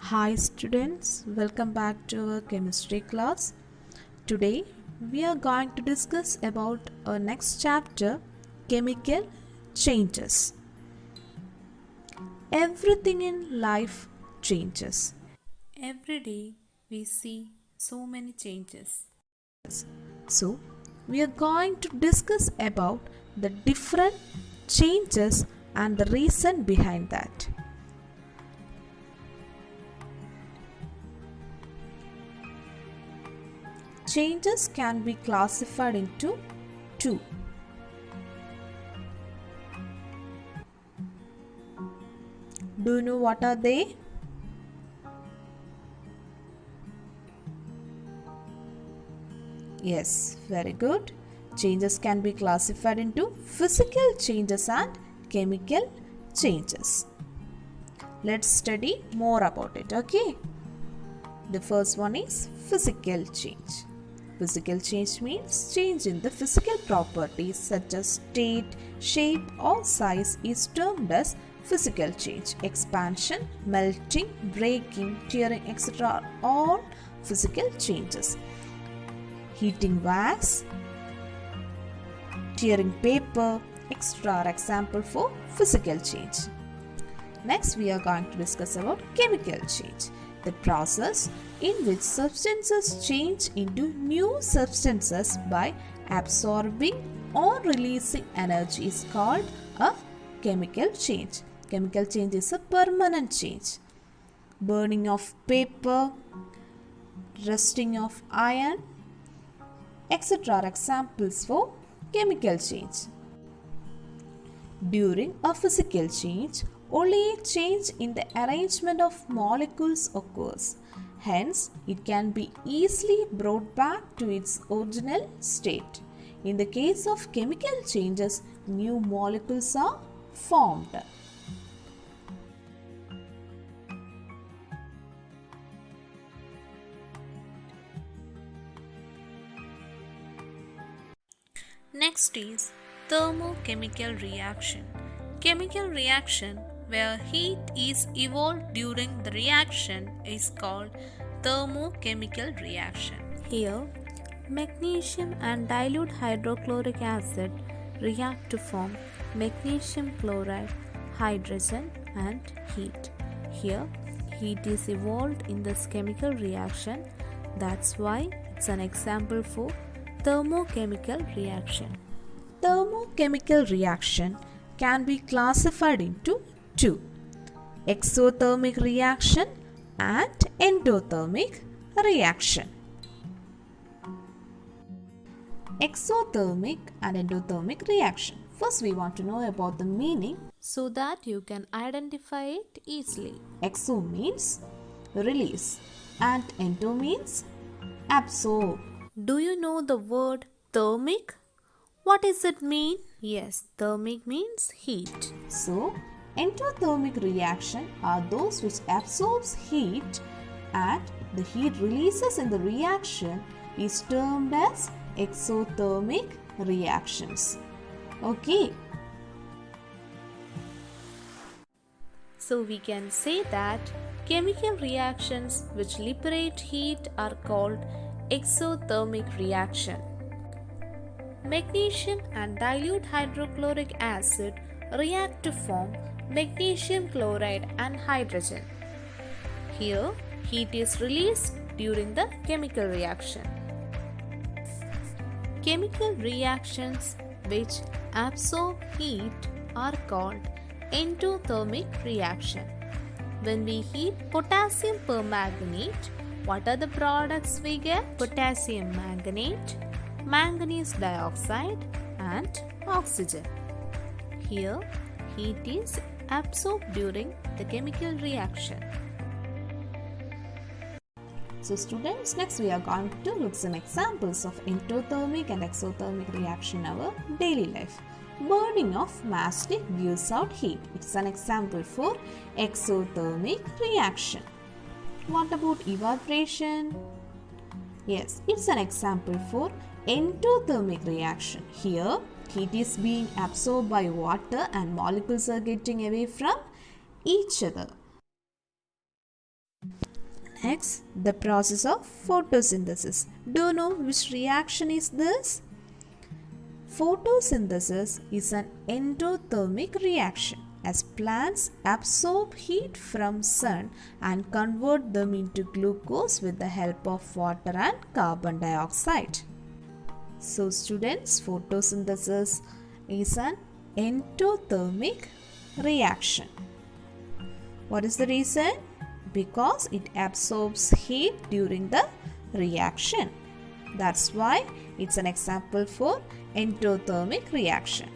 Hi students, welcome back to our chemistry class. Today we are going to discuss about our next chapter, chemical changes. Everything in life changes. Every day we see so many changes. So we are going to discuss about the different changes and the reason behind that. Changes can be classified into two. Do you know what are they? Yes, very good. Changes can be classified into physical changes and chemical changes. Let's study more about it, okay? The first one is physical change. Physical change means change in the physical properties such as state, shape or size is termed as physical change. Expansion, melting, breaking, tearing, etc. are all physical changes. Heating wax, tearing paper, etc. are example for physical change. Next we are going to discuss about chemical change. The process in which substances change into new substances by absorbing or releasing energy is called a chemical change. Chemical change is a permanent change. Burning of paper, rusting of iron, etc. are examples for chemical change. During a physical change, only a change in the arrangement of molecules occurs. Hence, it can be easily brought back to its original state. In the case of chemical changes, new molecules are formed. Next is thermochemical reaction. Chemical reaction where heat is evolved during the reaction is called thermochemical reaction. Here, magnesium and dilute hydrochloric acid react to form magnesium chloride, hydrogen and heat. Here, heat is evolved in this chemical reaction. That's why it's an example for thermochemical reaction. Thermochemical reaction can be classified into two: exothermic reaction and endothermic reaction. Exothermic and endothermic reaction. First we want to know about the meaning So that you can identify it easily. Exo means release and endo means absorb. Do you know the word thermic? What does it mean? Yes, thermic means heat. So, endothermic reaction are those which absorbs heat and the heat releases in the reaction is termed as exothermic reactions. Okay. So we can say that chemical reactions which liberate heat are called exothermic reaction. Magnesium and dilute hydrochloric acid react to form magnesium chloride and hydrogen. Here, heat is released during the chemical reaction. Chemical reactions which absorb heat are called endothermic reaction. When we heat potassium permanganate, what are the products we get? Potassium manganate, manganese dioxide and oxygen. Here, heat is absorbed during the chemical reaction. So students, next we are going to look some examples of endothermic and exothermic reaction in our daily life. Burning of matchstick gives out heat. It's an example for exothermic reaction. What about evaporation? Yes, it's an example for endothermic reaction. Here, heat is being absorbed by water and molecules are getting away from each other. Next, the process of photosynthesis. Do you know which reaction is this? Photosynthesis is an endothermic reaction as plants absorb heat from sun and convert them into glucose with the help of water and carbon dioxide. So students, photosynthesis is an endothermic reaction. What is the reason? Because it absorbs heat during the reaction. That's why it's an example for endothermic reaction.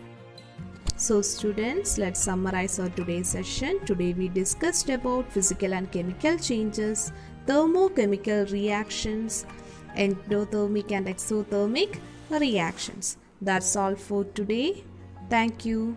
So students, let's summarize our today's session. Today we discussed about physical and chemical changes, thermochemical reactions, endothermic and exothermic reactions. That's all for today. Thank you.